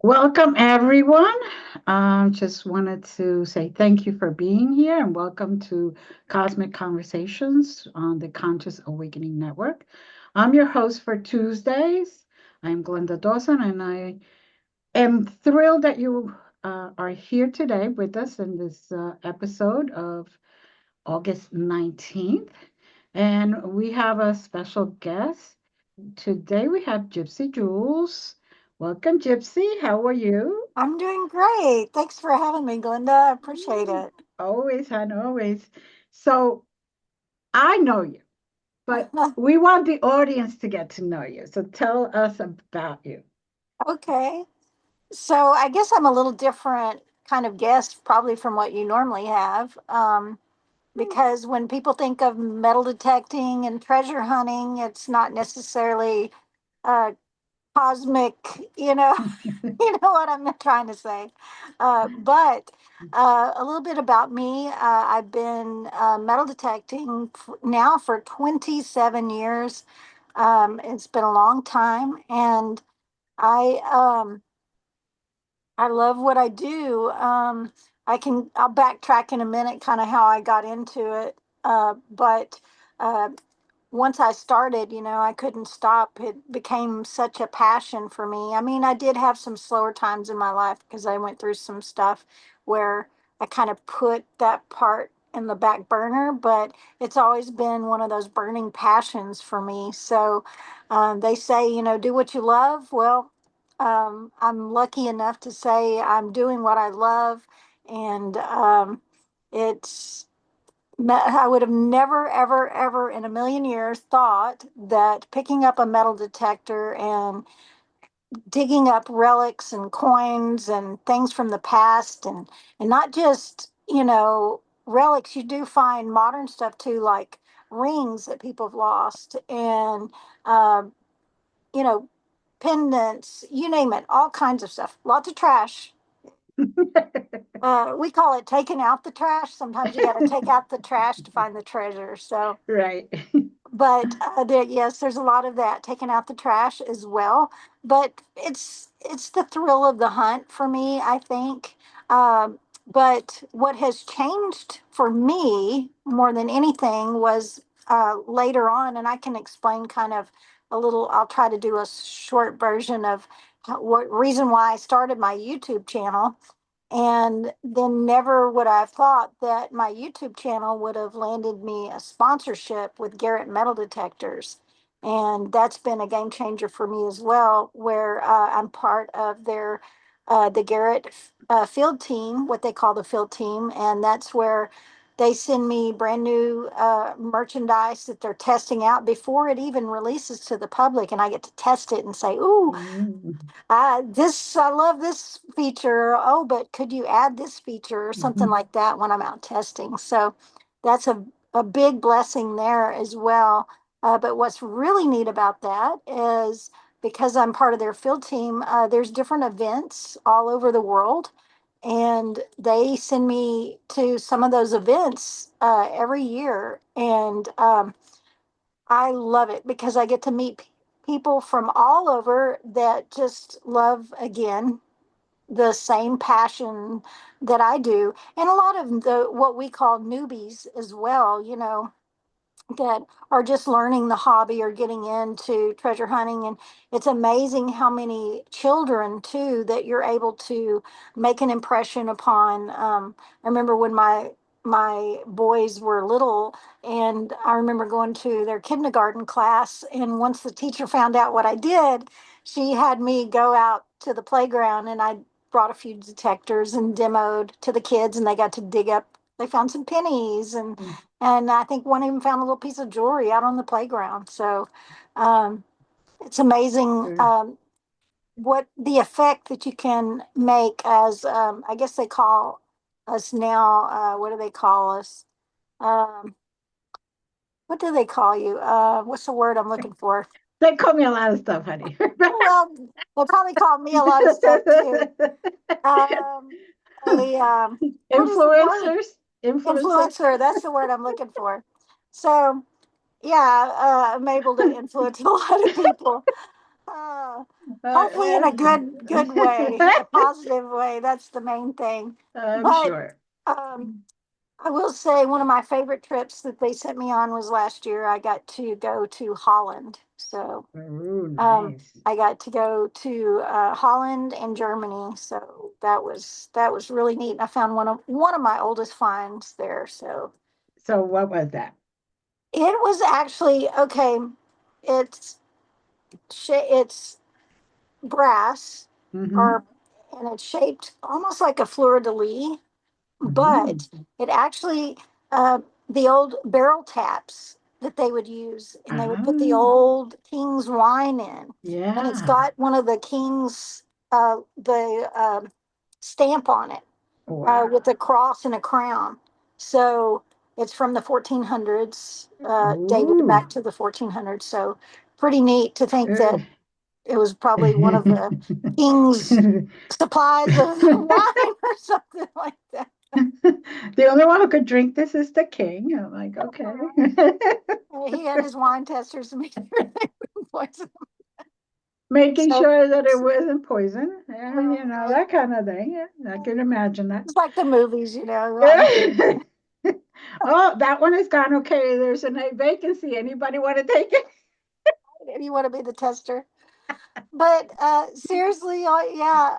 Welcome, everyone. Just wanted to say thank you for being here and welcome to Cosmic Conversations on the Conscious Awakening Network. I'm your host for Tuesdays. I'm Glenda Dawson, and I am thrilled that you are here today with us in this episode of August 19th. And we have a special guest. Today we have Gypsy Jewels. Welcome, Gypsy. How are you? I'm doing great. Thanks for having me, Glenda. I appreciate Mm, it. always, hon, always. So I know you, but we want the audience to get to know you. So tell us about you. Okay. So I guess I'm a little different kind of guest, probably from what you normally have. Because when people think of metal detecting and treasure hunting, it's not necessarily uh, cosmic, you know, you know what I'm trying to say. But a little bit about me. I've been metal detecting now for 27 years. It's been a long time, and I I love what I do. I'll backtrack in a minute, kind of how I got into it. But uh, Once I started, I couldn't stop. It became such a passion for me. I mean, I did have some slower times in my life because I went through some stuff where I kind of put that part in the back burner, but it's always been one of those burning passions for me. So they say, do what you love. Well, I'm lucky enough to say I'm doing what I love, and it's I would have never, ever, ever in a million years thought that picking up a metal detector and digging up relics and coins and things from the past, and not just, relics. You do find modern stuff too, like rings that people have lost, and, uh, you know, pendants, you name it, all kinds of stuff. Lots of trash. We call it taking out the trash. Sometimes you got to take out the trash to find the treasure. So, Right. yes, there's a lot of that, taking out the trash as well. But it's the thrill of the hunt for me, I think. But what has changed for me more than anything was later on, and I can explain kind of a little. I'll try to do a short version of what reason why I started my YouTube channel, and then never would I have thought that my YouTube channel would have landed me a sponsorship with Garrett Metal Detectors. And that's been a game changer for me as well, where I'm part of the Garrett field team, what they call the field team. And that's where they send me brand new merchandise that they're testing out before it even releases to the public. And I get to test it and say, ooh, Mm. I love this feature. Oh, but could you add this feature or something Mhm. like that when I'm out testing? So that's a big blessing there as well. But what's really neat about that is because I'm part of their field team, there's different events all over the world. And they send me to some of those events every year. And I love it because I get to meet people from all over that just love, again, the same passion that I do. And a lot of the what we call newbies as well, that are just learning the hobby or getting into treasure hunting. And it's amazing how many children too that you're able to make an impression upon. I remember when my boys were little, and I remember going to their kindergarten class, and once the teacher found out what I did, she had me go out to the playground, and I brought a few detectors and demoed to the kids, and they got to dig up. They found some pennies, and I think one even found a little piece of jewelry out on the playground. So um, it's amazing Sure. what the effect that you can make as, I guess they call us now, what do they call us? Um, what do they call you? What's the word I'm looking for? They call me a lot of stuff, honey. Well, they probably call me a lot of stuff too. Um, what is the word? Influencers. Influencers. Influencer. That's the word I'm looking for. So, yeah, I'm able to influence a lot of people. Uh, hopefully in a Uh, good way, a positive way. That's the main thing. I'm But sure. um, I will say one of my favorite trips that they sent me on was last year. I got to go to Holland. So Oh, nice. I got to go to Holland and Germany. So that was really neat. I found one of my oldest finds there. So So what was that? it was actually okay. It's it's brass, Mm-hmm. or and it's shaped almost like a fleur de lis, Mm-hmm. but it actually uh, the old barrel taps that they would use, and they would put the Ah, old king's wine in, and it's yeah. got one of the king's the stamp on it with a Wow. cross and a crown. So it's from the 1400s, dated Ooh. back to the 1400s. So pretty neat to think Uh, that it was probably one of the king's supplies of wine or something like that. The only one who could drink this is the king. I'm like, okay. He had his wine testers to make sure they wouldn't poison him. Making So sure that it wasn't poison. Yeah, you know, right. that kind of thing. Yeah, I can imagine that. It's like the movies, I'm kidding. Oh, that one is gone. Okay, there's a vacancy. Anybody want to take it? You want to be the tester? But seriously, yeah,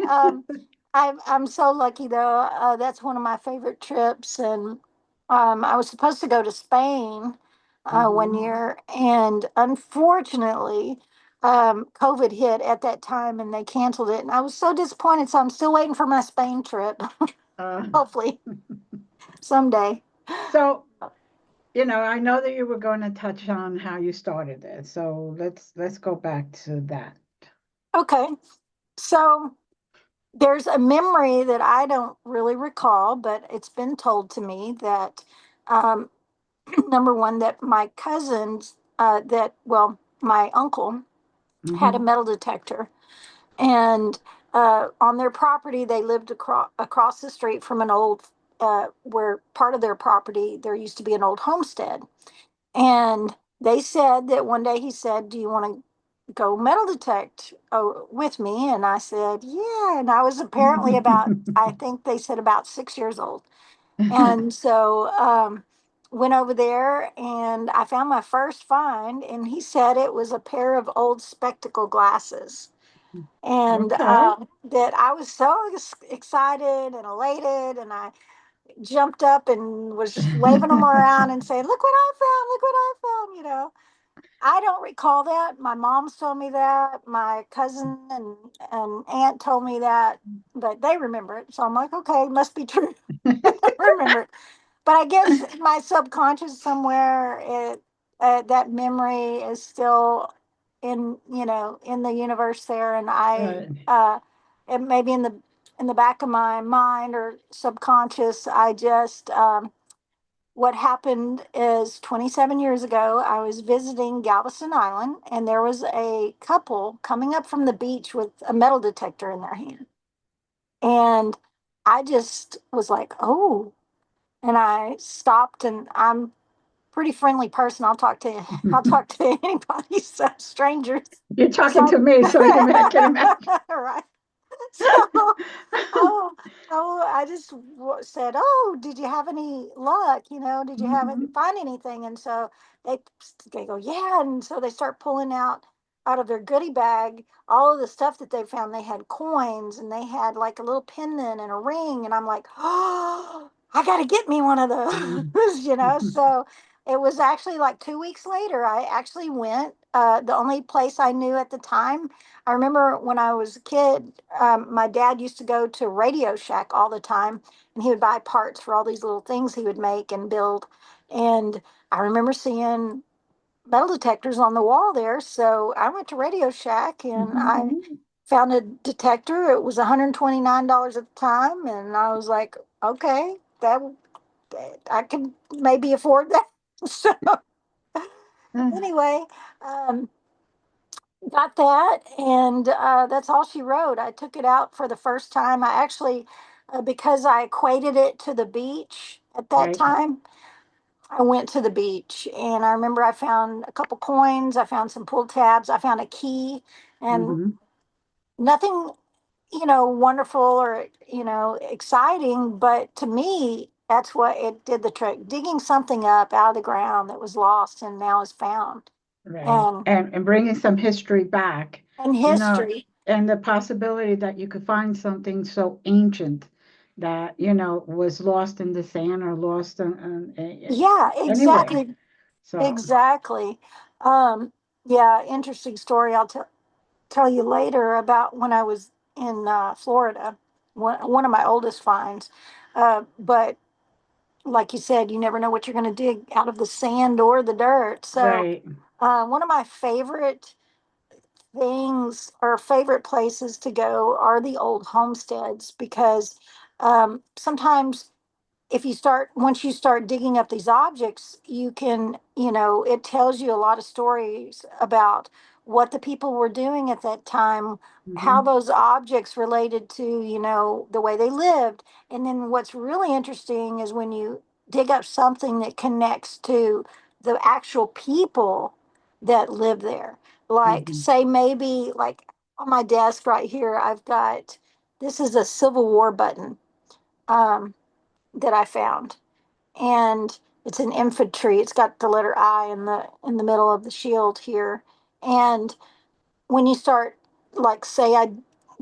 I'm so lucky though. That's one of my favorite trips, and I was supposed to go to Spain one Hmm. year, and unfortunately, COVID hit at that time, and they canceled it, and I was so disappointed. So I'm still waiting for my Spain trip. Uh, Hopefully someday. so, I know that you were going to touch on how you started it. So let's go back to that. Okay, so there's a memory that I don't really recall, but it's been told to me that um, number one, that my cousins, my uncle had a Hmm. metal detector, and on their property, they lived across the street from an old, where part of their property there used to be an old homestead, and they said that one day he said, "Do you want to go metal detect with me?" And I said, "Yeah." And I was apparently about, I think they said about 6 years old. And so went over there and I found my first find, and he said it was a pair of old spectacle glasses. And Okay. that I was so excited and elated, and I jumped up and was waving them around and saying, "Look what I found! Look what I found!" I don't recall that. My mom's told me that. My cousin and aunt told me that, but they remember it. So I'm like, okay, must be true. Remember it. But I guess in my subconscious somewhere, that memory is still in the universe there, and Right. it maybe in the back of my mind or subconscious. I just what happened is 27 years ago, I was visiting Galveston Island, and there was a couple coming up from the beach with a metal detector in their hand, and I just was like, oh. And I stopped, and I'm pretty friendly person. I'll talk to anybody, so strangers. You're talking So to me, so I can imagine. right. So oh, I just said, "Oh, did you have any luck? Did you Mhm. find anything?" And so they they go, "Yeah." And so they start pulling out of their goodie bag all of the stuff that they found. They had coins, and they had like a little pendant and a ring, and I'm like, "Oh, I got to get me one of Mm. those." So it was actually like 2 weeks later. I actually went. The only place I knew at the time, I remember when I was a kid, my dad used to go to Radio Shack all the time, and he would buy parts for all these little things he would make and build. And I remember seeing metal detectors on the wall there. So I went to Radio Shack and I Mhm. found a detector. It was $129 at the time. And I was like, okay, that I can maybe afford that. So anyway, um, got that, and that's all she wrote. I took it out for the first time. I actually, because I equated it to the beach at that Right. time, I went to the beach, and I remember I found a couple coins, I found some pull tabs, I found a key, and Mm-hmm. nothing, wonderful or, exciting, but to me, that's what it did the trick. Digging something up out of the ground that was lost and now is found. Right. And And bringing some history back, and you know, history. and the possibility that you could find something so ancient that, was lost in the sand or lost Yeah, anywhere. exactly. So, Exactly. Um, yeah, interesting story. I'll tell you later about when I was in Florida, one of my oldest finds. But like you said, you never know what you're going to dig out of the sand or the dirt. So, right. one of my favorite things or favorite places to go are the old homesteads because sometimes if you start once you start digging up these objects, you can, it tells you a lot of stories about what the people were doing at that time, how Mm-hmm. those objects related to, the way they lived. And then what's really interesting is when you dig up something that connects to the actual people that live there. Like, Mm-hmm. say, maybe like on my desk right here, I've got this is a Civil War button. Um, that I found, and it's an infantry. It's got the letter I in the middle of the shield here. And when you start, like, say, I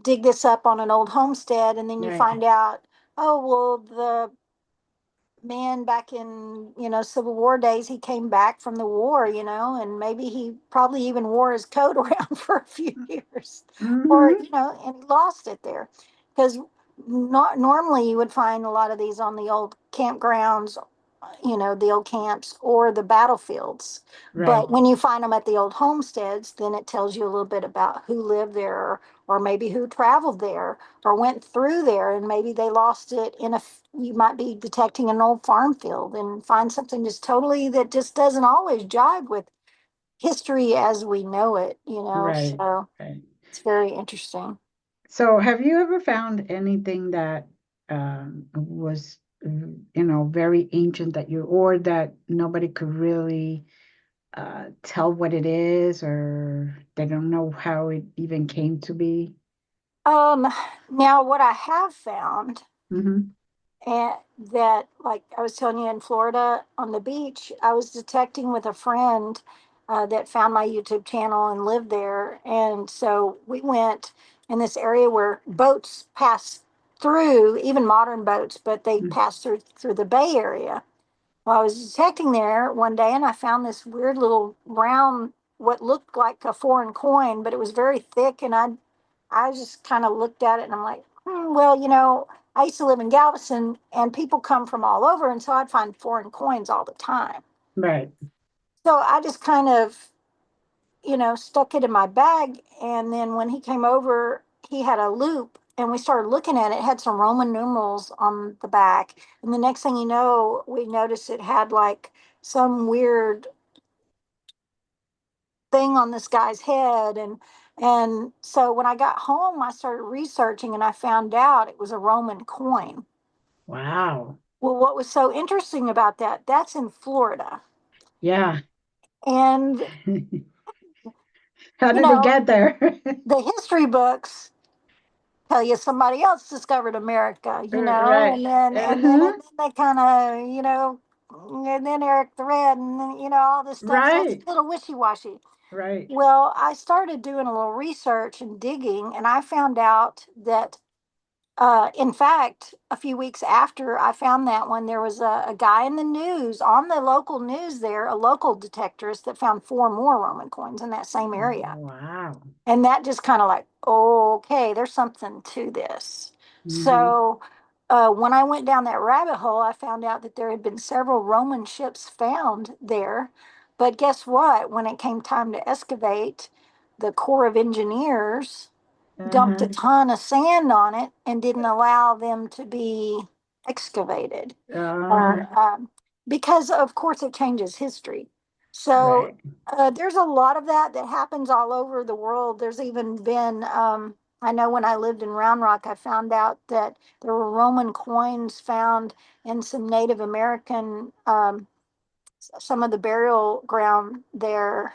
dig this up on an old homestead, and then you Right. find out, oh well, the man back in Civil War days, he came back from the war, and maybe he probably even wore his coat around for a few years, or Mm-hmm. and he lost it there, because not normally you would find a lot of these on the old campgrounds, the old camps or the battlefields. Right. But when you find them at the old homesteads, then it tells you a little bit about who lived there, or maybe who traveled there or went through there, and maybe they lost it you might be detecting an old farm field and find something just totally that just doesn't always jive with history as we know it, Right. so Right. it's very interesting. So, have you ever found anything that was, very ancient that or that nobody could really tell what it is, or they don't know how it even came to be? um Now what I have found, Mm-hmm. and that, like I was telling you, in Florida on the beach, I was detecting with a friend that found my YouTube channel and lived there. And so we went in this area where boats pass through, even modern boats, but they pass through the Bay Area. Well, I was detecting there one day, and I found this weird little brown, what looked like a foreign coin, but it was very thick. And I just kind of looked at it, and I'm like, well, I used to live in Galveston, and people come from all over, and so I'd find foreign coins all the time. Right. So I just kind of, stuck it in my bag. And then when he came over, he had a loop, and we started looking at it. It had some Roman numerals on the back. And the next thing you know, we noticed it had like some weird thing on this guy's head. And so when I got home, I started researching, and I found out it was a Roman coin. Wow. Well, what was so interesting about that, that's in Florida. Yeah. And, How you did it know, get there? the history books tell you somebody else discovered America, Right. and then Uh-huh. they kind of, and then Eric the Red, and then, all this stuff. So it's Right. a little wishy-washy. Right. Well, I started doing a little research and digging, and I found out that, in fact, a few weeks after I found that one, there was a guy in the news, on the local news there, a local detectorist that found four more Roman coins in that same area. Wow. And that just kind of like, oh, okay, there's something to this. Mm-hmm. So when I went down that rabbit hole, I found out that there had been several Roman ships found there. But guess what? When it came time to excavate, the Corps of Engineers dumped a Uh-huh. ton of sand on it and didn't allow them to be excavated. Uh-huh. Uh, because, of course, it changes history. So Right. there's a lot of that happens all over the world. There's even been, I know when I lived in Round Rock, I found out that there were Roman coins found in some Native American some of the burial ground there.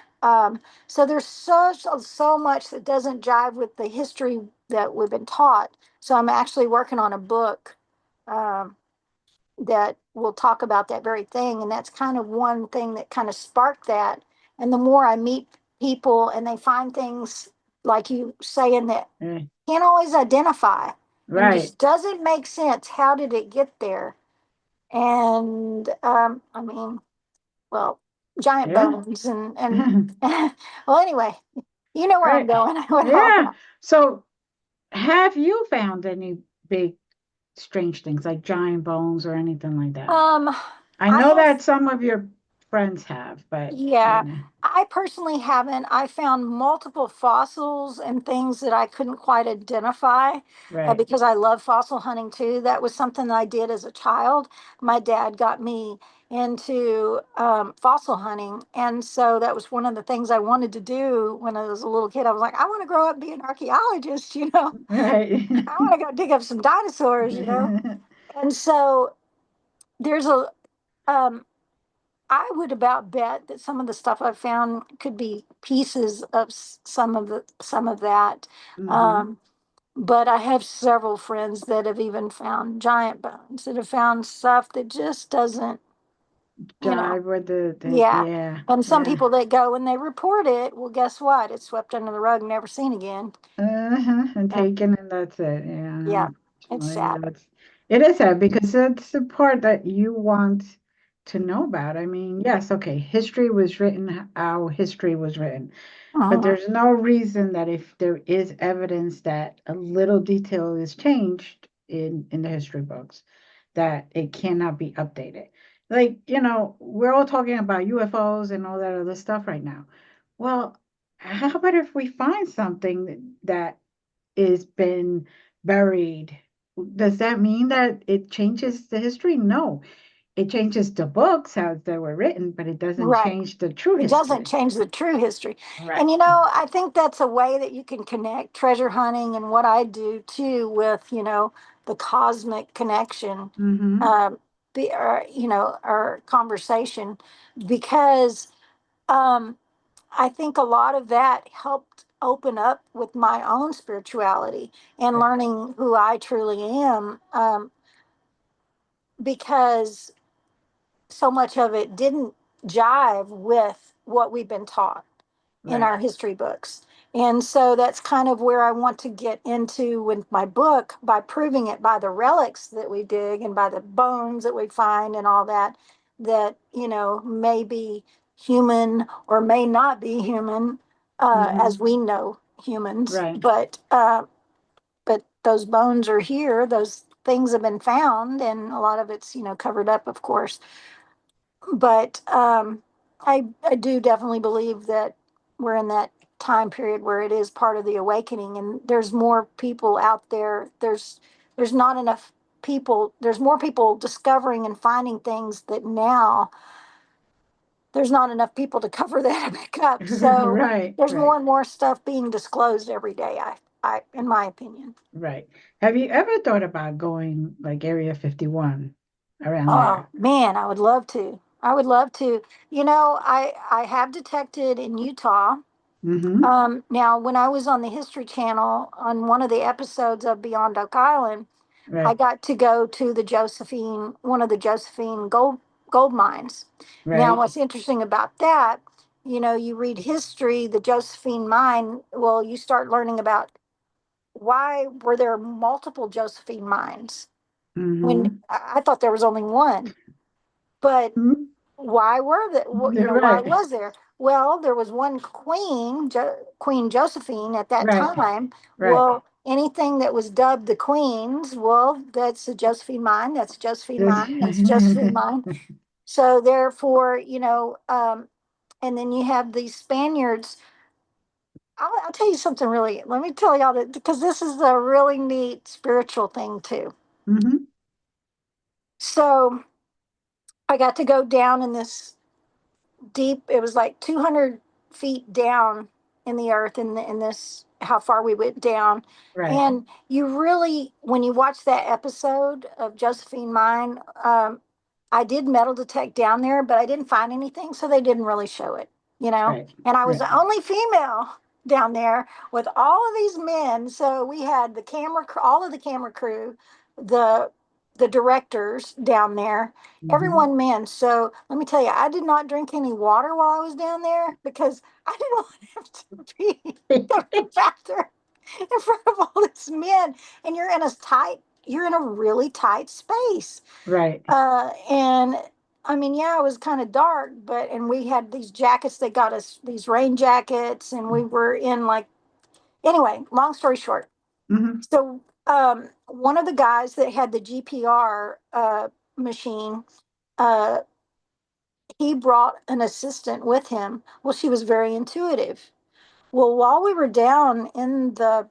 So there's so much that doesn't jive with the history that we've been taught. So I'm actually working on a book um, that will talk about that very thing, and that's kind of one thing that kind of sparked that. And the more I meet people and they find things like you saying that Right. can't always identify and Right. just doesn't make sense. How did it get there? And I mean, well, giant Yeah. bones and well, anyway, you know where I'm Right. going with all Yeah. that. So have you found any big strange things like giant bones or anything like that? Um, I I know have, that some of your friends have, but yeah, yeah. I personally haven't. I found multiple fossils and things that I couldn't quite identify Right. because I love fossil hunting too. That was something that I did as a child. My dad got me into fossil hunting. And so that was one of the things I wanted to do when I was a little kid. I was like, I want to grow up and be an archaeologist, you know. Right. I want to go dig up some dinosaurs, you know. And so there's a um I would about bet that some of the stuff I found could be pieces of some of that. Hmm. Um, but I have several friends that have even found giant bones that have found stuff that just doesn't, you know, Jive with the yeah. yeah, And some yeah. people that go and they report it, well, guess what? It's swept under the rug, never seen again. And And taken and that's it. Yeah, yeah, it's unfortunately, sad. that's it is sad because it's the part that you want to know about. I mean, yes, okay, history was written how history was written, but Mhm. there's no reason that if there is evidence that a little detail is changed in the history books, that it cannot be updated. Like, we're all talking about UFOs and all that other stuff right now. Well, how about if we find something that is been buried? Does that mean that it changes the history? No, it changes the books how they were written, but it doesn't Right. change the true It doesn't history. change the true history. Right. And you know, I think that's a way that you can connect treasure hunting and what I do too with, you know, the cosmic connection, Mm-hmm. um, you know, our conversation, because um, I think a lot of that helped open up with my own spirituality and Right. learning who I truly am, because so much of it didn't jive with what we've been taught in Right. our history books. And so that's kind of where I want to get into with my book by proving it by the relics that we dig and by the bones that we find and all that, that, you know, may be human or may not be human, Mm-hmm. as we know humans. Right. But those bones are here. Those things have been found, and a lot of it's, you know, covered up, of course. But I do definitely believe that we're in that time period where it is part of the awakening, and there's more people out there. There's not enough people. There's more people discovering and finding things that now there's not enough people to cover that back up. So Right. there's more Right. and more stuff being disclosed every day. In my opinion. Right. Have you ever thought about going like Area 51 around Oh there? man, I would love to. I would love to. You know, I have detected in Utah. Mm-hmm. Now, when I was on the History Channel on one of the episodes of Beyond Oak Island, I Right. got to go to one of the Josephine gold mines. Now, Right. what's interesting about that, you know, you read history, the Josephine mine. Well, you start learning about why were there multiple Josephine mines when Mm-hmm. I thought there was only one. But why were that? You know, why Right. was there? Well, there was one queen, Queen Josephine, at that Right. time. Right. Well, anything that was dubbed the queens, well, that's a Josephine mine. That's a Josephine This- mine. That's a Josephine mine. So therefore, you know, and then you have these Spaniards. I'll tell you something really. Let me tell y'all that because this is a really neat spiritual thing too. Mhm. So I got to go down in this deep. It was like 200 feet down in the earth in this how far we went down. Right. And you really, when you watch that episode of Josephine Mine, I did metal detect down there, but I didn't find anything, so they didn't really show it, you know. Right. And I was Right. the only female down there with all of these men. So we had the camera, all of the camera crew, the the directors down there, Hmm. everyone men. So let me tell you, I did not drink any water while I was down there because I didn't want to have to pee, go to the bathroom in front of all these men, and you're in a really tight space. Right. And I mean, yeah, it was kind of dark, but and we had these jackets. They got us these rain jackets, and we were in like anyway. Long story short, Hmm. so one of the guys that had the GPR machine, uh, he brought an assistant with him. Well, she was very intuitive. Well, while we were down in the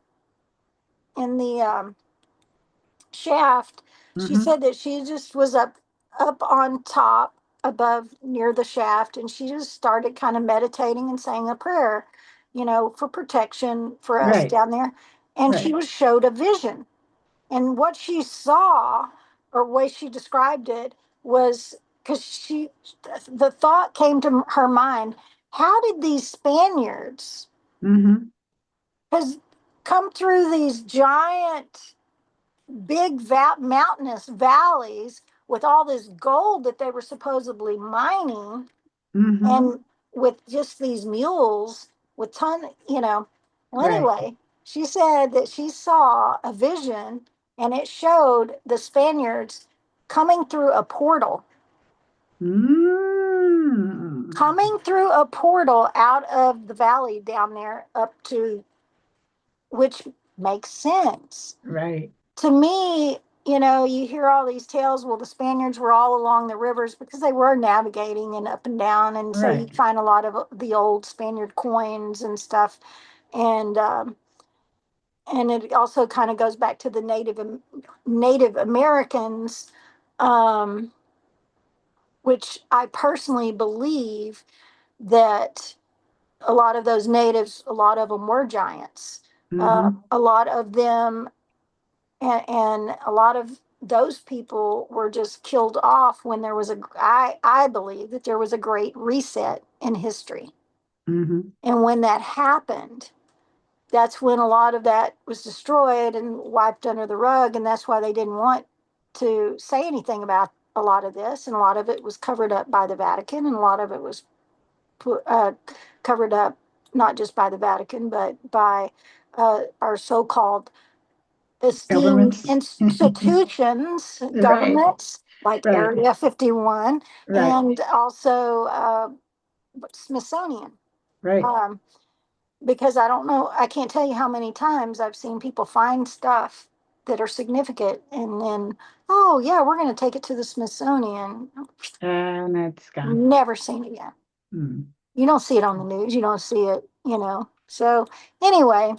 shaft, she Hmm. said that she just was up on top above near the shaft, and she just started kind of meditating and saying a prayer, for protection for us Right. down there. And Right. she was showed a vision. And what she saw, or way she described it, was because the thought came to her mind, how did these Spaniards, Hmm. because come through these giant big mountainous valleys with all this gold that they were supposedly mining, Hmm. and with just these mules with ton. Well, Right. anyway, she said that she saw a vision, and it showed the Spaniards coming through a portal, Mm. out of the valley down there up to, which makes sense Right. to me. You hear all these tales. Well, the Spaniards were all along the rivers because they were navigating and up and down. And so you Right. find a lot of the old Spaniard coins and stuff. And, and it also kind of goes back to the Native Americans, um, which I personally believe that a lot of those natives, a lot of them were giants. Hmm. A lot of them, and a lot of those people were just killed off when there was I believe that there was a great reset in history. Hmm. And when that happened, that's when a lot of that was destroyed and wiped under the rug. And that's why they didn't want to say anything about a lot of this. And a lot of it was covered up by the Vatican, and a lot of it was covered up not just by the Vatican, but by our so called esteemed Governments. institutions, Right. governments like Right. Area 51, Right. and also Smithsonian. Right. Um, because I don't know, I can't tell you how many times I've seen people find stuff that are significant, and then, oh, yeah, we're going to take it to the Smithsonian. And it's gone. Never seen it yet. Mm. You don't see it on the news, you don't see it. So, anyway,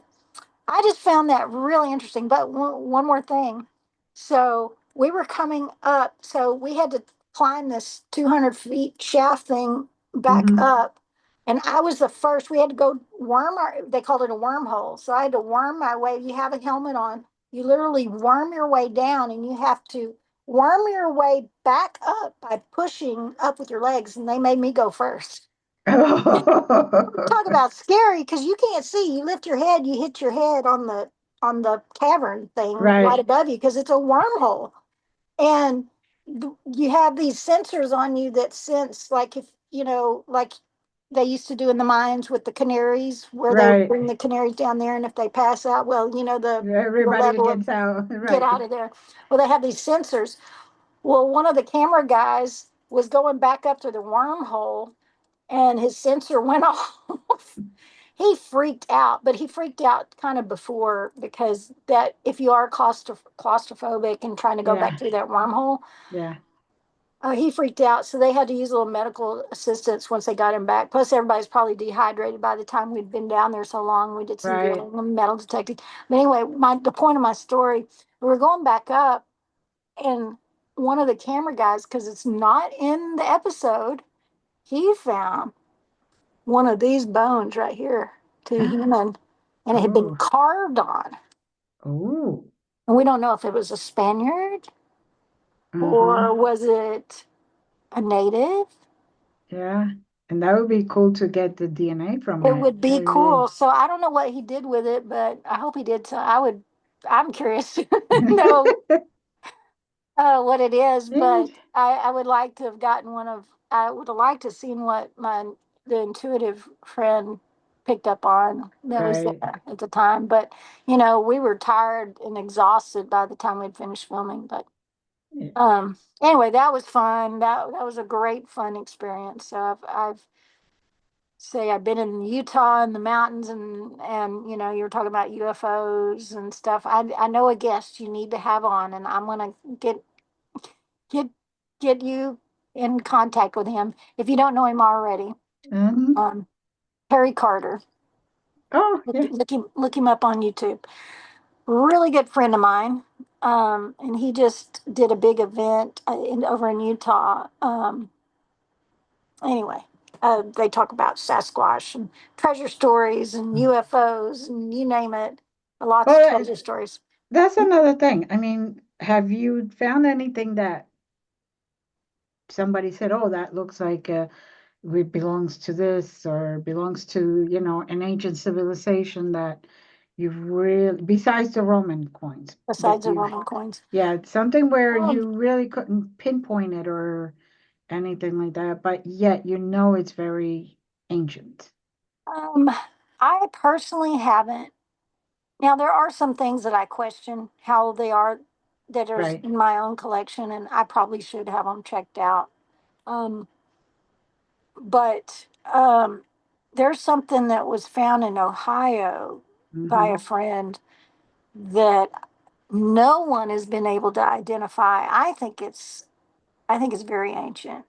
I just found that really interesting. But one more thing. So we were coming up, so we had to climb this 200 feet shaft thing back Hmm. up. And I was the first. We had to go they called it a wormhole. So I had to worm my way. You have a helmet on. You literally worm your way down, and you have to worm your way back up by pushing up with your legs. And they made me go first. Talk about scary, because you can't see. You lift your head, you hit your head on the cavern thing right Right. above you because it's a wormhole. And you have these sensors on you that sense, like, if like they used to do in the mines with the canaries, where they would Right. bring the canaries down there, and if they pass out, well, the Everybody level of gets out. get Right. out of there. Well, they have these sensors. Well, one of the camera guys was going back up to the wormhole, and his sensor went off. He freaked out, but he freaked out kind of before, because that if you are claustrophobic and trying to go back Yeah. through that wormhole, Yeah. he freaked out. So they had to use a little medical assistance once they got him back. Plus, everybody's probably dehydrated by the time we'd been down there so long. We did some Right. drilling and metal detecting. But anyway, the point of my story, we were going back up, and one of the camera guys, because it's not in the episode, he found one of these bones right here to human, and it had been Oh. carved on. Oh. And we don't know if it was a Spaniard Uh-huh. or was it. a native. Yeah. And that would be cool to get the DNA from It it. would be cool. So I don't know what he did with it, but I hope he did. So I'm curious to know what it is, Yeah, but I would like to have gotten one of, I would have liked to have seen what the intuitive friend picked up on that was right. there at the time. But, we were tired and exhausted by the time we'd finished filming. But Yeah. anyway, that was fun. That was a great fun experience. So I've been in Utah in the mountains, and you were talking about UFOs and stuff. I know a guest you need to have on, and I'm gonna get get you in contact with him if you don't know him already. Mhm. Um, Harry Carter. Oh, yeah. Look him up on YouTube. Really good friend of mine. And he just did a big event over in Utah. Anyway, they talk about Sasquatch and treasure stories and UFOs and you name it. Lots of Well, treasure stories. that's another thing. I mean, have you found anything that somebody said, oh, that looks like it belongs to this or belongs to, an ancient civilization that you've really, besides the Roman coins, Besides that the you, Roman coins. yeah, something where Um, you really couldn't pinpoint it or anything like that, but yet it's very ancient, um, I personally haven't. Now, there are some things that I question how old they are that are right? in my own collection, and I probably should have them checked out. Um, but there's something that was found in Ohio by a Mm-hmm. friend that no one has been able to identify. I think it's very ancient.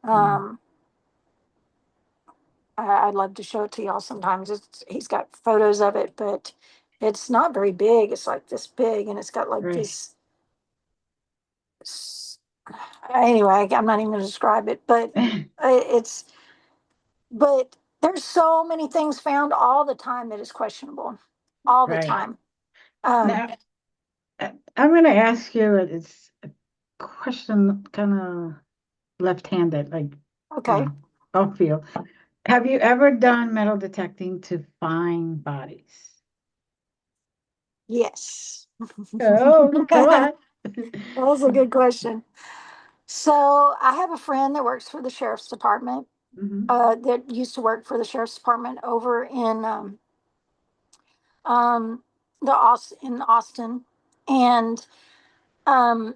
Mm. Um, I'd love to show it to y'all sometimes. He's got photos of it, but it's not very big. It's like this big, and it's got like Right. this. Anyway, I'm not even going to describe it, but it's. But there's so many things found all the time that is questionable, all the Right. time. Um, Now, I'm going to ask you, it's a question kind of left-handed, like, okay, off field. Have you ever done metal detecting to find bodies? yes. Oh, come on. That's a good question. So I have a friend that works for the sheriff's department. Hmm. That used to work for the sheriff's department over in um, in Austin, and um,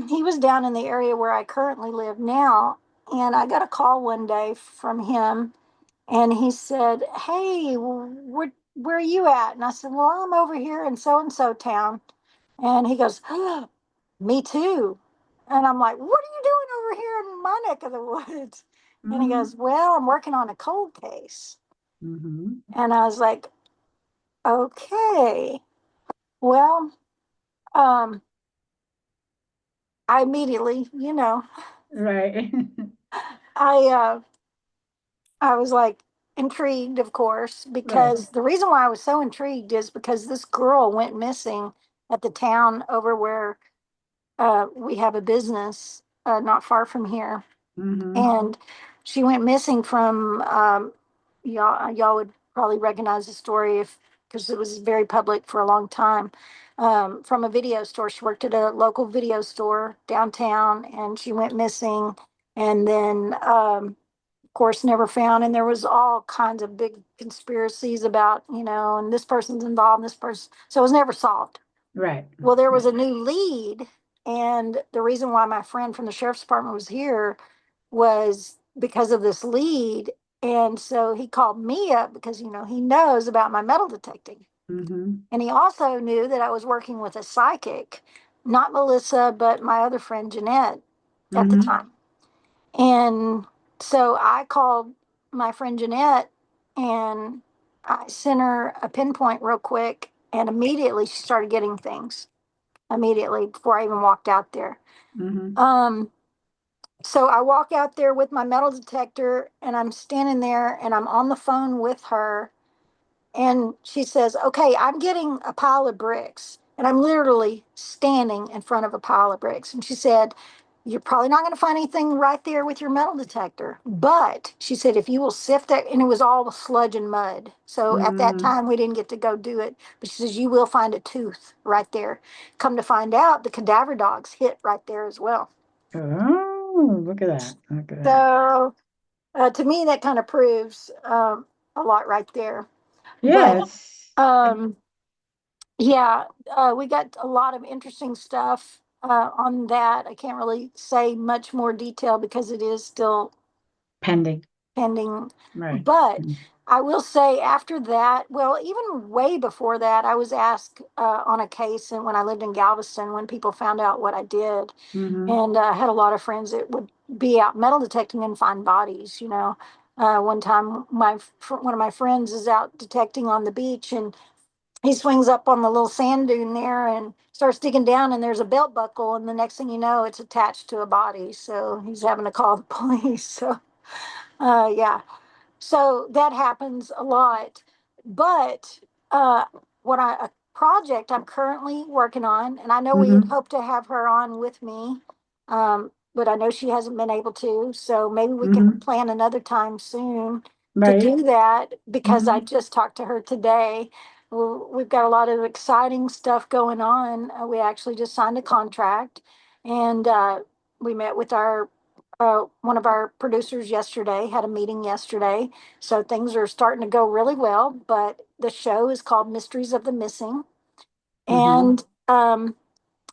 he was down in the area where I currently live now. And I got a call one day from him, and he said, "Hey, where are you at?" And I said, "Well, I'm over here in so and so town." And he goes, oh, "Me too." And I'm like, "What are you doing over here in my neck of the woods?" And he Hmm. goes, "Well, I'm working on a cold case." Hmm. And I was like, "Okay." Well, um, I immediately, Right. I I was like intrigued, of course, Right. because the reason why I was so intrigued is because this girl went missing at the town over where we have a business not far from here, Hmm. and she went missing from y'all would probably recognize the story if because it was very public for a long time. From a video store, she worked at a local video store downtown, and she went missing, and then of course never found. And there was all kinds of big conspiracies about and this person's involved, and this person, so it was never solved. Right. Well, there was Right. a new lead, and the reason why my friend from the sheriff's department was here was because of this lead. And so he called me up because he knows about my metal detecting, Hmm. and he also knew that I was working with a psychic, not Melissa, but my other friend Jeanette at the Hmm. time. And so I called my friend Jeanette, and I sent her a pinpoint real quick, and immediately she started getting things immediately before I even walked out there. Hmm. Um, so I walk out there with my metal detector, and I'm standing there and I'm on the phone with her. And she says, "Okay, I'm getting a pile of bricks." And I'm literally standing in front of a pile of bricks. And she said, you're probably not going to find anything right there with your metal detector. But she said, if you will sift that, and it was all sludge and mud. So at that Mm. time, we didn't get to go do it. But she says, you will find a tooth right there. Come to find out, the cadaver dogs hit right there as well. Oh, look at that. Look at that. So to me, that kind of proves a lot right there. Yeah, But it's um, yeah, we got a lot of interesting stuff on that. I can't really say much more detail because it is still pending. pending. Right. But I will say after that, well, even way before that, I was asked on a case, and when I lived in Galveston, when people found out what I did, Mm-hmm. and I had a lot of friends that would be out metal detecting and find bodies. One time, one of my friends is out detecting on the beach, and he swings up on the little sand dune there and starts digging down, and there's a belt buckle, and the next thing you know, it's attached to a body. So he's having to call the police. So, yeah, so that happens a lot. But what a project I'm currently working on, and I know we had Mm-hmm. hoped to have her on with me, but I know she hasn't been able to. So maybe we can Mm-hmm. plan another time soon to Right. do that because I Mm-hmm. just talked to her today. We've got a lot of exciting stuff going on. We actually just signed a contract, and we met with our one of our producers yesterday, had a meeting yesterday. So things are starting to go really well. But the show is called Mysteries of the Missing. Mm-hmm. And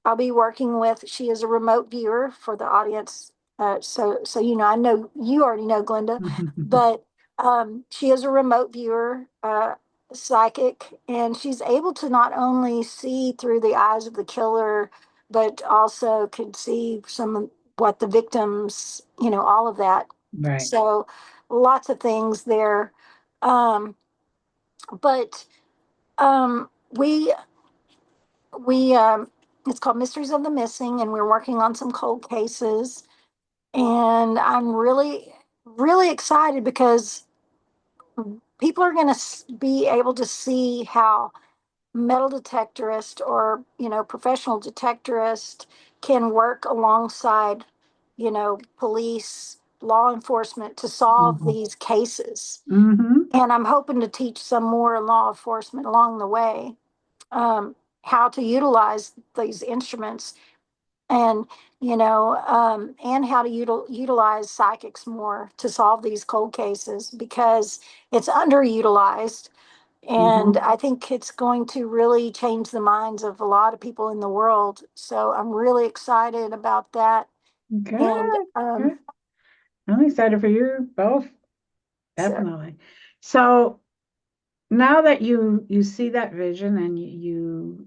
I'll be working with, she is a remote viewer for the audience. So I know you already know Glenda, but she is a remote viewer, psychic, and she's able to not only see through the eyes of the killer, but also could see some of what the victims, all of that. Right. So lots of things there. Um, but we it's called Mysteries of the Missing, and we're working on some cold cases. And I'm really, really excited because people are going to be able to see how metal detectorist or professional detectorist can work alongside police, law enforcement to solve Mm-hmm. these cases. Mm-hmm. And I'm hoping to teach some more law enforcement along the way, um, how to utilize these instruments, and and how to utilize psychics more to solve these cold cases because it's underutilized. And Mm-hmm. I think it's going to really change the minds of a lot of people in the world. So I'm really excited about that. And Good. Good. I'm excited for you both. so Definitely. So now that you see that vision and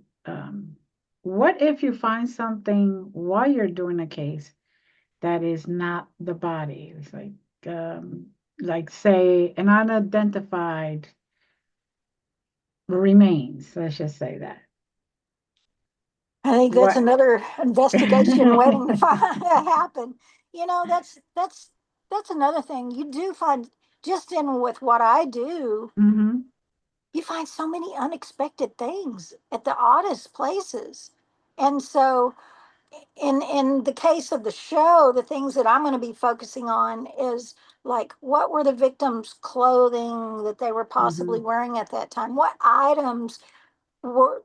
what if you find something while you're doing a case that is not the body? It's um, like say an unidentified remains. Let's just say that. I think that's What? another investigation waiting to happen. That's another thing. You do find, just in with what I do, Mm-hmm. you find so many unexpected things at the oddest places. And so in the case of the show, the things that I'm going to be focusing on is like, what were the victims' clothing that they were possibly Mm-hmm. wearing at that time? What items were,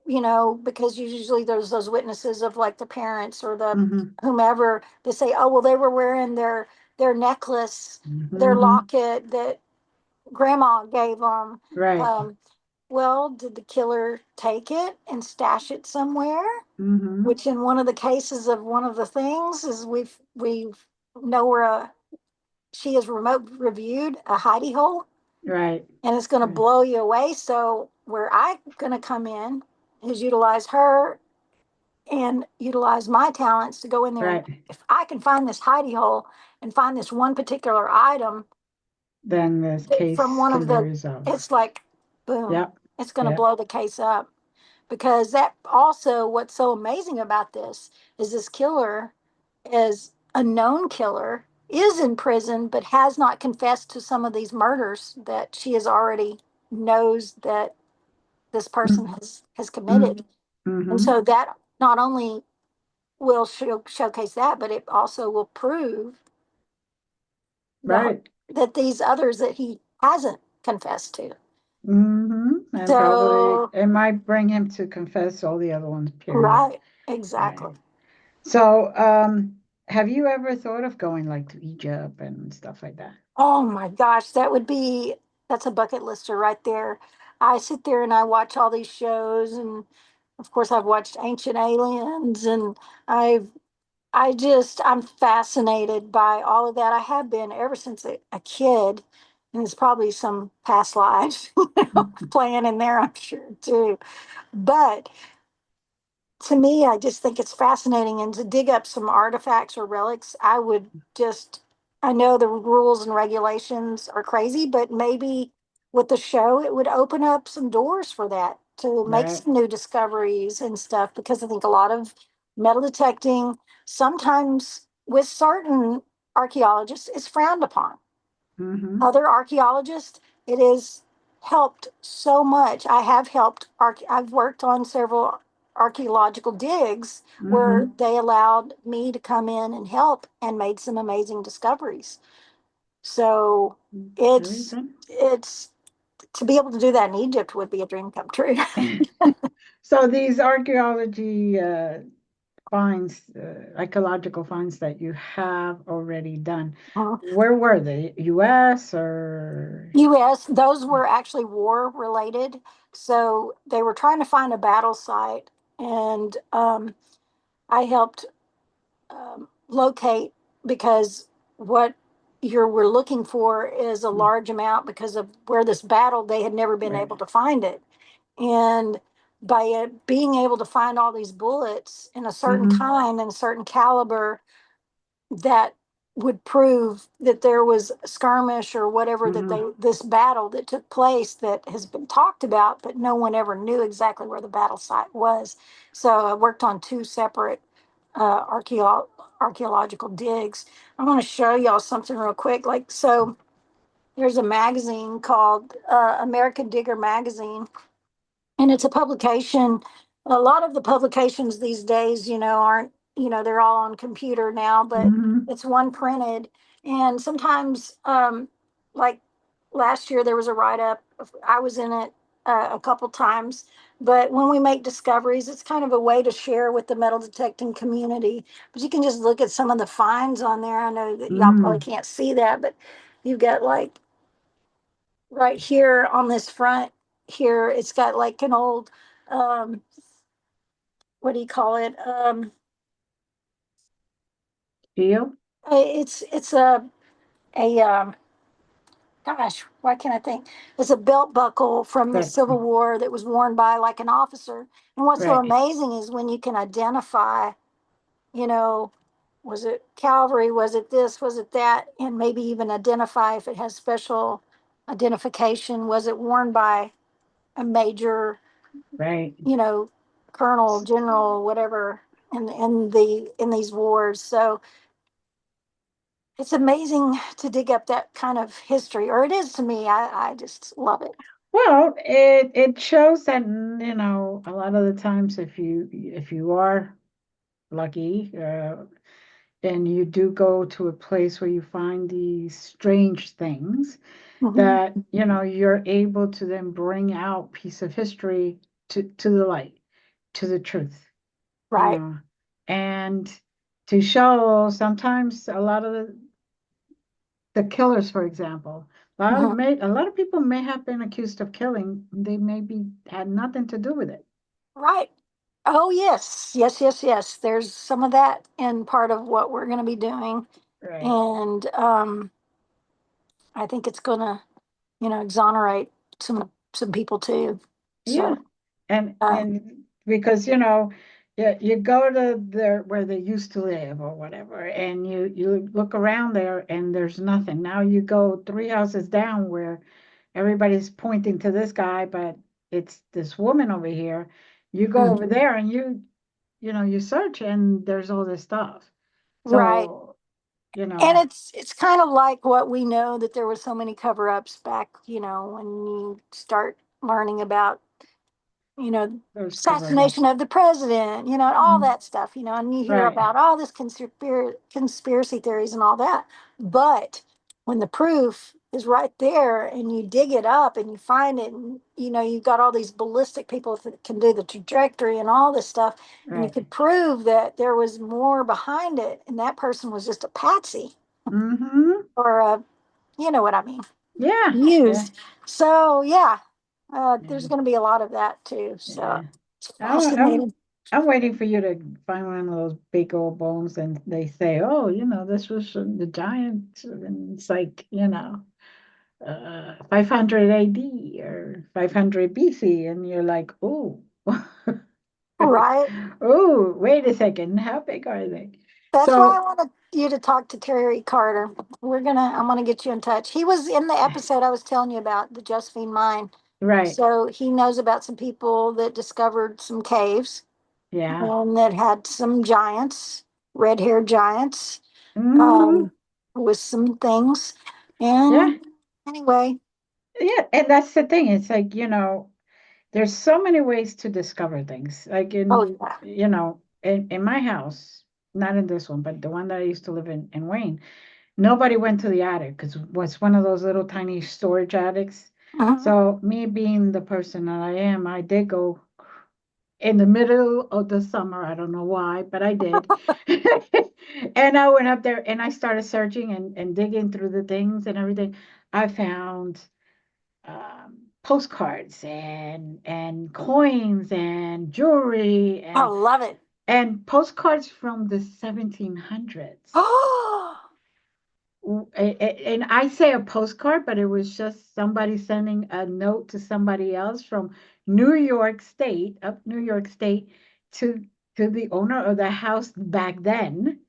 because usually there's those witnesses of like the parents or the Mm-hmm. whomever, they say, oh well, they were wearing their necklace, their Mm-hmm. locket that grandma gave them. Right. um, well, did the killer take it and stash it somewhere? Mm-hmm. Which in one of the cases of one of the things is we've know where she has remote reviewed a hidey hole, Right. and it's going to Right. blow you away. So where I'm going to come in is utilize her and utilize my talents to go in there, and Right. if I can find this hidey hole and find this one particular item Then this from case one can of be the, resolved. it's like boom, Yep. it's going to Yep. blow the case up. Because that also, what's so amazing about this killer is a known killer, is in prison, but has not confessed to some of these murders that she has already knows that this person has Mm-hmm. committed. And Mm-hmm. so that not only will showcase that, but it also will prove the Right. that these others that he hasn't confessed to. And probably So, it might bring him to confess all the other ones, period. right, exactly. Right. So, have you ever thought of going like to Egypt and stuff like that? Oh my gosh, that's a bucket lister right there. I sit there and I watch all these shows, and of course I've watched Ancient Aliens, and I've I'm fascinated by all of that. I have been ever since a kid, and it's probably some past lives playing in there, I'm sure too. But to me, I just think it's fascinating. And to dig up some artifacts or relics, I know the rules and regulations are crazy, but maybe with the show, it would open up some doors for that to make Right. some new discoveries and stuff. Because I think a lot of metal detecting, sometimes with certain archaeologists, is frowned upon. Mm-hmm. Other archaeologists, it has helped so much. I've worked on several archaeological digs where Mm-hmm. they allowed me to come in and help and made some amazing discoveries. So Very it's good. it's to be able to do that in Egypt would be a dream come true. So these archaeology finds, archaeological finds that you have already done, where were they? U.S. or? US, those were actually war related. So they were trying to find a battle site, and I helped locate, because what you were looking for is a large amount because of where this battle, they had never been Right. able to find it. And by it being able to find all these bullets in a certain Mm-hmm. kind and a certain caliber, that would prove that there was a skirmish or whatever, that Mm-hmm. this battle that took place that has been talked about, but no one ever knew exactly where the battle site was. So I worked on two separate archaeological digs. I want to show y'all something real quick. Like, so there's a magazine called American Digger Magazine, and it's a publication. A lot of the publications these days, aren't, they're all on computer now, but Mm-hmm. it's one printed. And sometimes, like last year, there was a write up. I was in it a couple times. But when we make discoveries, it's kind of a way to share with the metal detecting community. But you can just look at some of the finds on there. I know that y'all probably Mm-hmm. can't see that, but you've got like right here on this front here, it's got like an old, um, what do you call it? Deal. It's a gosh, why can't I think? It's a belt buckle from the Right. Civil War that was worn by like an officer. And what's so Right. amazing is when you can identify, you know, was it cavalry? Was it this? Was it that? And maybe even identify if it has special identification. Was it worn by a major, Right. you know, colonel, general, whatever, in these wars? So it's amazing to dig up that kind of history, or it is to me. I just love it. Well, it shows that, a lot of the times if you are lucky, and you do go to a place where you find these strange things, Hmm. that you're able to then bring out piece of history to the light, to the truth, you Right. know, and to show sometimes a lot of the killers, for example. Hmm. A lot of people may have been accused of killing. They maybe had nothing to do with it. Right. Oh yes, yes, yes, yes. There's some of that in part of what we're going to be doing, Right. and I think it's going to, exonerate some people too. Yeah. So, um, And because you go to there where they used to live or whatever, and you look around there and there's nothing. Now you go three houses down where everybody's pointing to this guy, but it's this woman over here. You go over mhm. there and you search and there's all this stuff. Right. So, And it's kind of like what we know, that there was so many cover-ups back, when you start learning about you know, Those covered up. assassination of the president, and all Mm, that stuff, and you hear right. about all this conspiracy theories and all that. But when the proof is right there and you dig it up and you find it, and you've got all these ballistic people that can do the trajectory and all this stuff, and you Right. could prove that there was more behind it, and that person was just a patsy Mm-hmm. or a, you know what I mean, Yeah. Yeah. used. So yeah, there's Yeah. going to be a lot of that too. So Yeah. it's I'm, I'm fascinating. I'm waiting for you to find one of those big old bones and they say, oh, this was from the giant, and it's like, 500 AD or 500 BC, and you're like, oh, Right. oh, wait a second, how big are they? That's why I So, wanted you to talk to Terry Carter. I'm gonna get you in touch. He was in the episode I was telling you about, the Josephine mine. right, So he knows about some people that discovered some caves yeah, and that had some giants, red-haired giants, hmm um, with some things. yeah, And anyway, yeah, and that's the thing. It's like, there's so many ways to discover things. Like oh in, yeah. in my house, not in this one, but the one that I used to live in Wayne, nobody went to the attic because it was one of those little tiny storage attics. Mhm. So me being the person that I am, I did go in the middle of the summer. I don't know why, but I did. And I went up there and I started searching and digging through the things and everything. I found postcards and coins and jewelry I love it. and postcards from the 1700s. Oh, And I say a postcard, but it was just somebody sending a note to somebody else from New York State, up New York State, to to the owner of the house back then.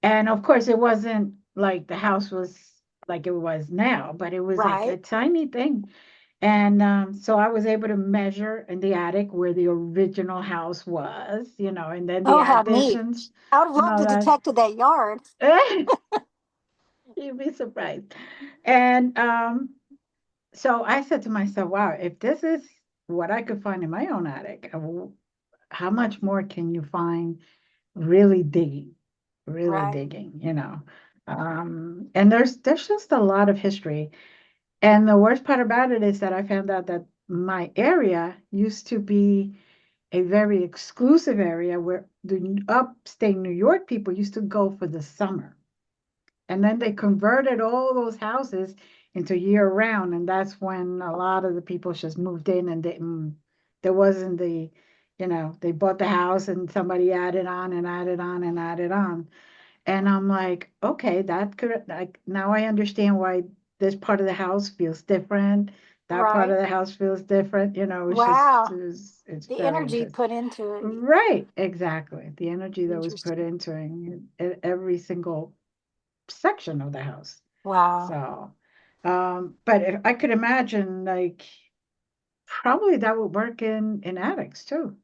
And of course, it wasn't like the house was like it was now, but it was like a right. tiny thing. And so I was able to measure in the attic where the original house was, and then the Oh, how neat. additions I would have and loved all to that. detected that yard. You'd be surprised. And so I said to myself, wow, if this is what I could find in my own attic, how much more can you find really digging, really Right. digging? And there's just a lot of history. And the worst part about it is that I found out that my area used to be a very exclusive area where the upstate New York people used to go for the summer. And then they converted all those houses into year round. And that's when a lot of the people just moved in and didn't, there wasn't they bought the house and somebody added on and added on and added on. And I'm like, okay, that could, like, now I understand why this part of the house feels different. That part Right. of the house feels different. It's just, Wow. it's The very energy interesting. put into it. Right, exactly. The energy that was put Interesting. into every single section of the house. Wow. So, but if I could imagine, like, probably that would work in attics too.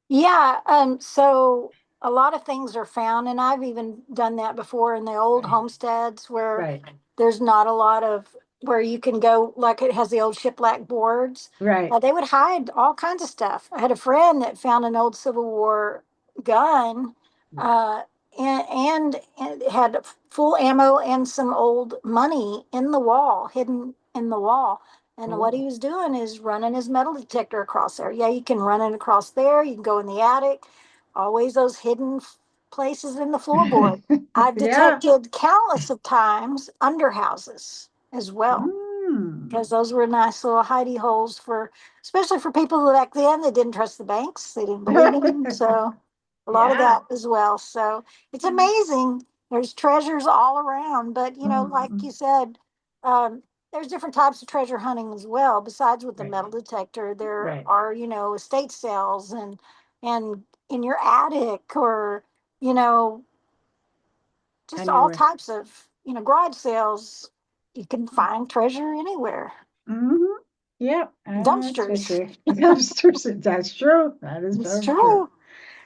Yeah, so a lot of things are found, and I've even done that before in the old Right, homesteads where right, there's not a lot of where you can go, like it has the old shiplap boards. right. They would hide all kinds of stuff. I had a friend that found an old Civil War gun, Wow. uh, and it had full ammo and some old money in the wall, hidden in the wall. And what he Oh. was doing is running his metal detector across there. Yeah, you can run it across there. You can go in the attic. Always those hidden places in the floorboard. I've Yeah. detected countless of times under houses as well, because Mm. those were nice little hidey holes for, especially for people back then that didn't trust the banks. They didn't believe in them. So a lot of Yeah. that as well. So it's amazing. There's treasures all around, but like Mm. you said, um, there's different types of treasure hunting as well. Besides with the Right, metal detector, there right. are estate sales and in your attic or you know just all Anyway. types of garage sales. You can find treasure anywhere. Mm-hmm. Yep, that's for Dumpsters. sure. Dumpsters, that's true. That is It's very true. true.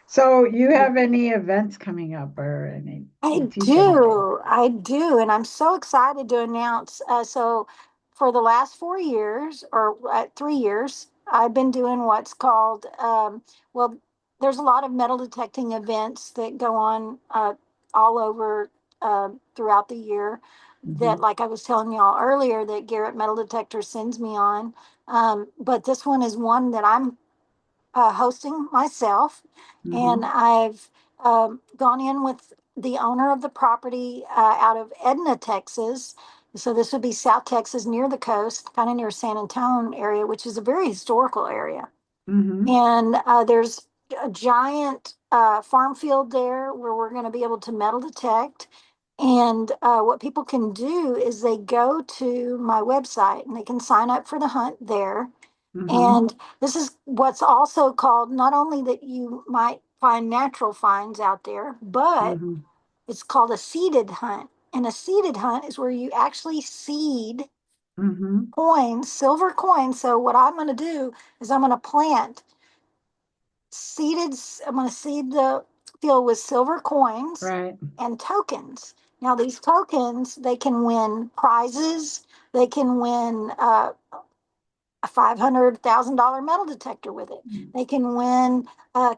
So you have any events coming up or any I you teach anything? do. I do. And I'm so excited to announce. So, for the last 4 years or 3 years, I've been doing what's called, well, there's a lot of metal detecting events that go on all over throughout the year that, Mm-hmm. like I was telling y'all earlier, that Garrett Metal Detector sends me on. But this one is one that I'm hosting myself, and Mm-hmm. I've gone in with the owner of the property out of Edna, Texas. So this would be South Texas, near the coast, kind of near San Antonio area, which is a very historical area. Mm-hmm. And there's a giant farm field there where we're going to be able to metal detect. And what people can do is they go to my website and they can sign up for the hunt there. Mm-hmm. And this is what's also called, not only that you might find natural finds out there, but Mm-hmm. it's called a seeded hunt. And a seeded hunt is where you actually seed Mm-hmm. coins, silver coins. So what I'm going to do is I'm going to plant seeded, I'm going to seed the field with silver coins Right. and tokens. Now, these tokens, they can win prizes. They can win a $500,000 metal detector with it. They can win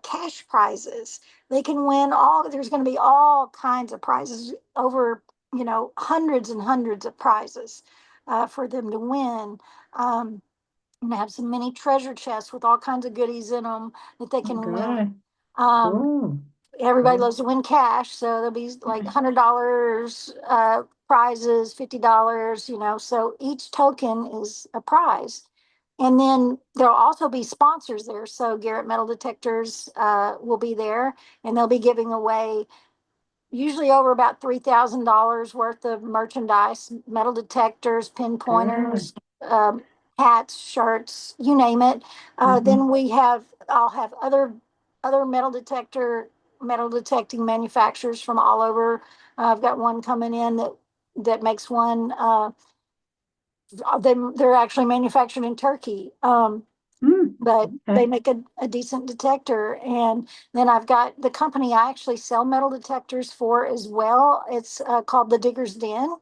cash prizes. They can win all, there's going to be all kinds of prizes, over, hundreds and hundreds of prizes for them to win. And have some mini treasure chests with all kinds of goodies in them that they Oh, can win. God. Um, Cool. Everybody Cool. loves to win cash, so there'll be like Right. $100 prizes, $50. So each token is a prize. And then there'll also be sponsors there. So Garrett Metal Detectors will be there, and they'll be giving away usually over about $3,000 worth of merchandise, metal detectors, Good. pinpointers, um, hats, shirts, you name it. Mm-hmm. Then I'll have other metal detecting manufacturers from all over. I've got one coming in that makes one. They're actually manufactured in Turkey. Mm. But they Okay. make a decent detector. And then I've got the company I actually sell metal detectors for as well. It's called the Digger's Den,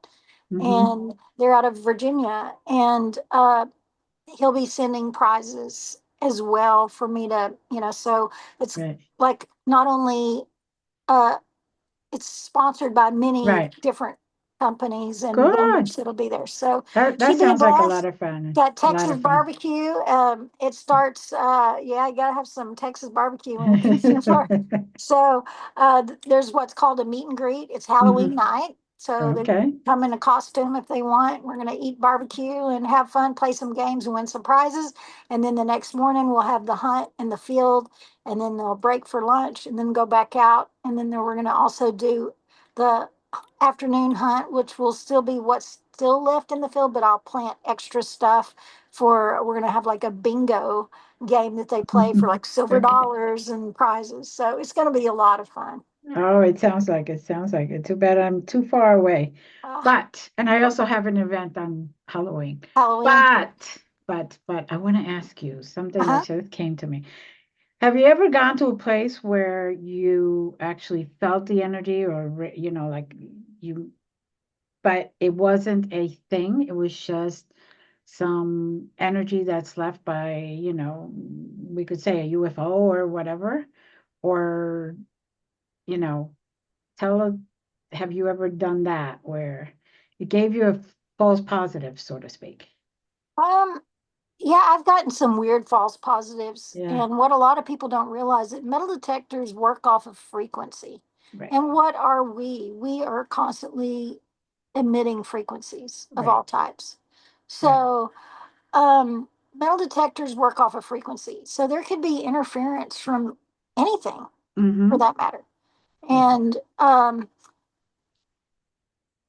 Mm-hmm. and they're out of Virginia. And he'll be sending prizes as well for me to, so it's Right. like not only uh, it's sponsored by many Right. different companies and vendors Good. that'll be there. So That should be a sounds like a lot blast. of fun. Got A lot Texas of fun. barbecue. It starts, yeah, you gotta have some Texas barbecue when it gets to start. So there's what's called a meet and greet. It's Halloween Mm-hmm. night. So they Okay. come in a costume if they want. We're gonna eat barbecue and have fun, play some games and win some prizes. And then the next morning we'll have the hunt in the field, and then they'll break for lunch and then go back out. And then we're gonna also do the afternoon hunt, which will still be what's still left in the field, but I'll plant extra stuff we're going to have like a bingo game that they play for like silver Okay. dollars and prizes. So it's going to be a lot of fun. Oh, it sounds like it. Sounds like it. Too bad I'm too far away. Uh, And I also have an event on Halloween. Halloween. But I want to ask you something that Uh-huh. just came to me. Have you ever gone to a place where you actually felt the energy or, like you, but it wasn't a thing? It was just some energy that's left by, we could say a UFO or whatever, or, you know, tell us, have you ever done that where it gave you a false positive, so to speak? Um, yeah, I've gotten some weird false positives. Yeah, And what a lot of people don't realize that metal detectors work off of frequency. right, And what are we? We are constantly emitting frequencies of right, all types. right. So metal detectors work off of frequency. So there could be interference from anything for Mm-hmm. that matter. Right. And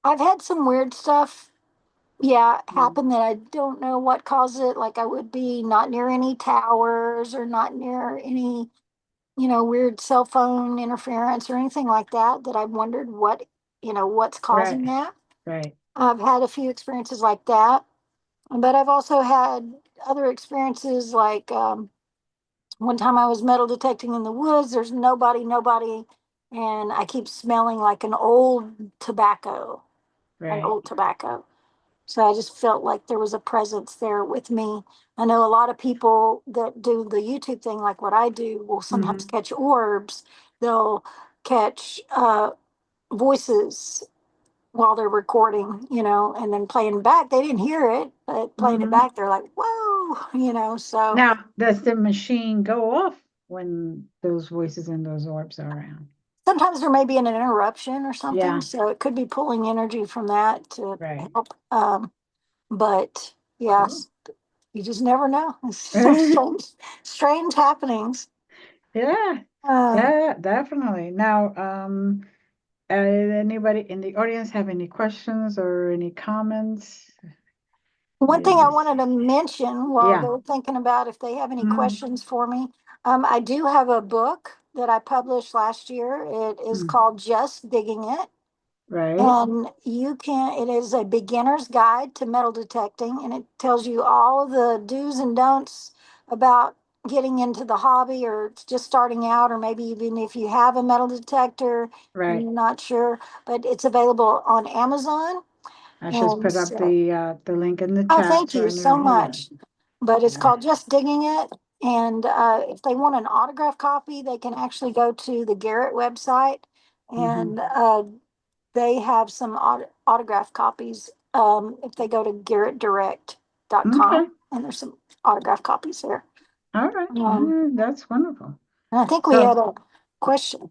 I've had some weird stuff, yeah, Mm. happen that I don't know what caused it. Like I would be not near any towers or not near any, weird cell phone interference or anything like that, that I've wondered what's causing Right, that. right, I've had a few experiences like that, but I've also had other experiences like one time I was metal detecting in the woods. There's nobody, and I keep smelling like an old tobacco, an right. old tobacco. So I just felt like there was a presence there with me. I know a lot of people that do the YouTube thing, like what I do, will sometimes Hmm. catch orbs. They'll catch voices while they're recording, and then playing back. They didn't hear it, but playing it Hmm. back, they're like, whoa. So Now, does the machine go off when those voices and those orbs are around? sometimes there may be an interruption or something. Yeah, So it could be pulling energy from that to right. help. But Cool. yes, you just never know. It's some strange happenings. Yeah, Uh, yeah, definitely. Now, anybody in the audience have any questions or any comments? One thing I Yes. wanted to mention while Yeah. they're thinking about if they have any Mm, questions for me, I do have a book that I published last year. It is mm, called Just Digging It. right, And it is a beginner's guide to metal detecting, and it tells you all the do's and don'ts about getting into the hobby or just starting out, or maybe even if you have a metal detector and right. you're not sure. But it's available on Amazon. I just And put up so, the link in the oh, chat thank so you so anyone, yeah, much. But it's yeah. called Just Digging It. And if they want an autograph copy, they can actually go to the Garrett website, Hmm. and they have some autograph copies if they go to Okay, garrettdirect.com, and there's some autograph copies there. all right. Um, That's wonderful. and I think we So, had a question.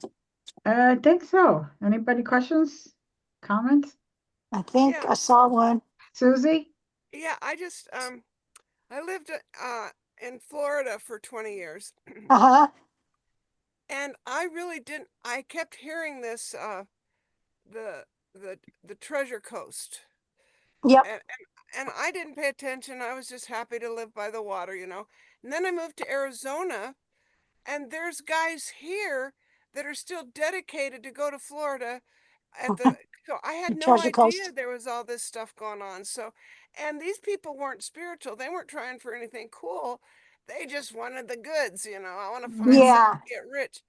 I think so. Anybody questions, comments? I think Yeah, I saw one. Susie? yeah. I lived in Florida for 20 years, Uh-huh. and I really didn't. I kept hearing this the the Treasure Coast, Yep. and I didn't pay attention. I was just happy to live by the water, you know. And then I moved to Arizona, and there's guys here that are still dedicated to go to Florida at the so I had no Treasure idea Coast. there was all this stuff going on. So, and these people weren't spiritual. They weren't trying for anything cool. They just wanted the goods, you know. I want to find Hmm. something Yeah. to get rich.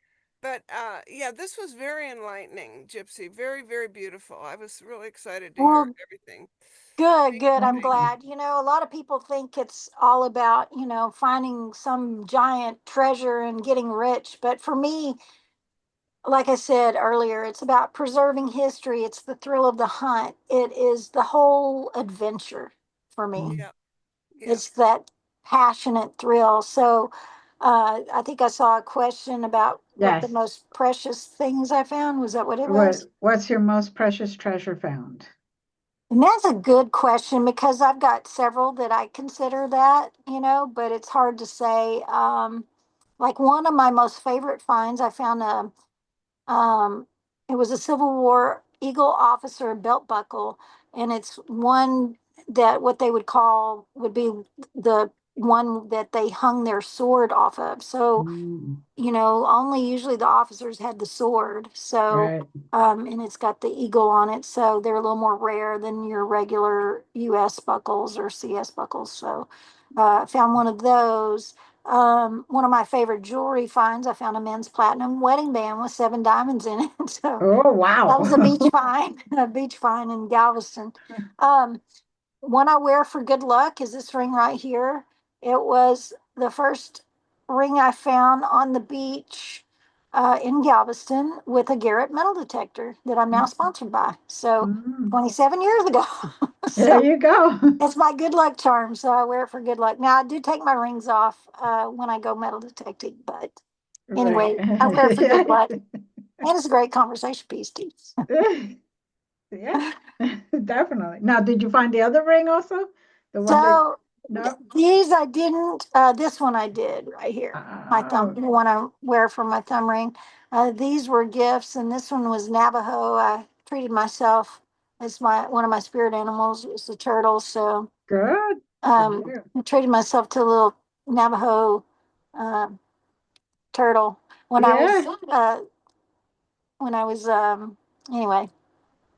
But yeah, this was very enlightening, Gypsy. Very, very beautiful. I was really excited to hear Well, everything. good, Thank good. you. I'm Thank you. glad. A lot of people think it's all about, finding some giant treasure and getting rich. But for me, like I said earlier, it's about preserving history. It's the thrill of the hunt. It is the whole adventure for me. Hmm. Yeah. Yeah. It's that passionate thrill. So I think I saw a question about what the Yes. most precious things I found. Was that what it was? What's your most precious treasure found? And that's a good question because I've got several that I consider that, but it's hard to say. Like one of my most favorite finds, I found um, it was a Civil War Eagle officer belt buckle, and it's one that what they would be the one that they hung their sword off of. So Mm, only usually the officers had the sword. So, right. and it's got the eagle on it. So they're a little more rare than your regular US buckles or CS buckles. So, I found one of those. One of my favorite jewelry finds, I found a men's platinum wedding band with 7 diamonds in it. So Oh, that was a beach wow. find, a beach find in Galveston. Um, one I wear for good luck is this ring right here. It was the first ring I found on the beach in Galveston with a Garrett Metal Detector that I'm now sponsored by. So Mm, 27 years ago. there So you go. it's my good luck charm. So I wear it for good luck. Now I do take my rings off when I go metal detecting, but Right. anyway, I wear it for good luck. And it's a great conversation piece too. Yeah, definitely. Now, did you find the other ring also? The one that, So no? these I didn't. This one I did right here. My thumb, Oh, the one I wear for my thumb ring. These were gifts, and this one was Navajo. I treated myself as my one of my spirit animals was the turtle. So good for you. I treated myself to a little Navajo uh, turtle when I was Yeah, when I was anyway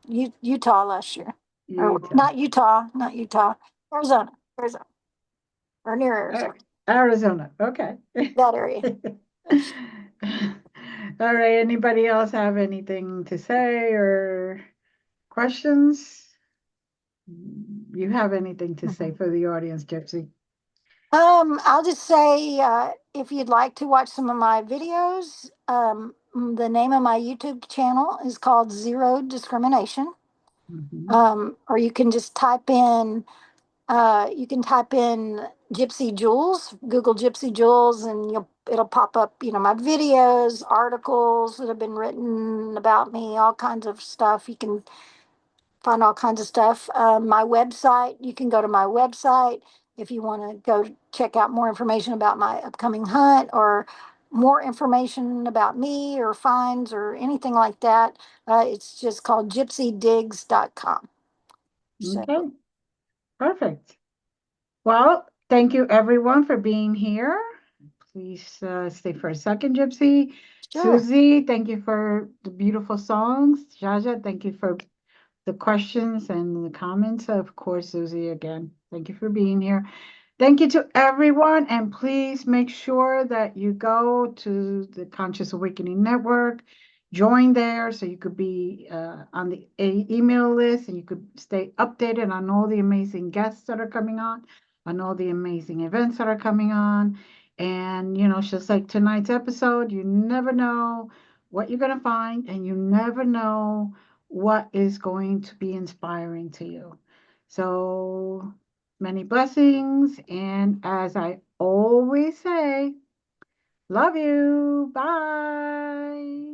Utah last year, or Utah. not Utah, Arizona, or near Uh, Arizona, Arizona. Okay. that area. All right. Anybody else have anything to say or questions? You have anything to say Mhm. for the audience, Gypsy? I'll just say if you'd like to watch some of my videos, the name of my YouTube channel is called Zero Discrimination. Mhm. Or you can just type in Gypsy Jewels, Google Gypsy Jewels, and it'll pop up, my videos, articles that have been written about me, all kinds of stuff. You can find all kinds of stuff. My website, you can go to my website if you want to go check out more information about my upcoming hunt or more information about me or finds or anything like that. It's just called gypsydigs.com. So, Okay, perfect. Well, thank you everyone for being here. Please stay for a second, Gypsy. sure. Susie, thank you for the beautiful songs. Jaja, thank you for the questions and the comments. Of course, Susie, again, thank you for being here. Thank you to everyone, and please make sure that you go to the Conscious Awakening Network, join there so you could be on the email list and you could stay updated on all the amazing guests that are coming on all the amazing events that are coming on. And, just like tonight's episode, you never know what you're going to find, and you never know what is going to be inspiring to you. So, many blessings. And as I always say, love you. Bye.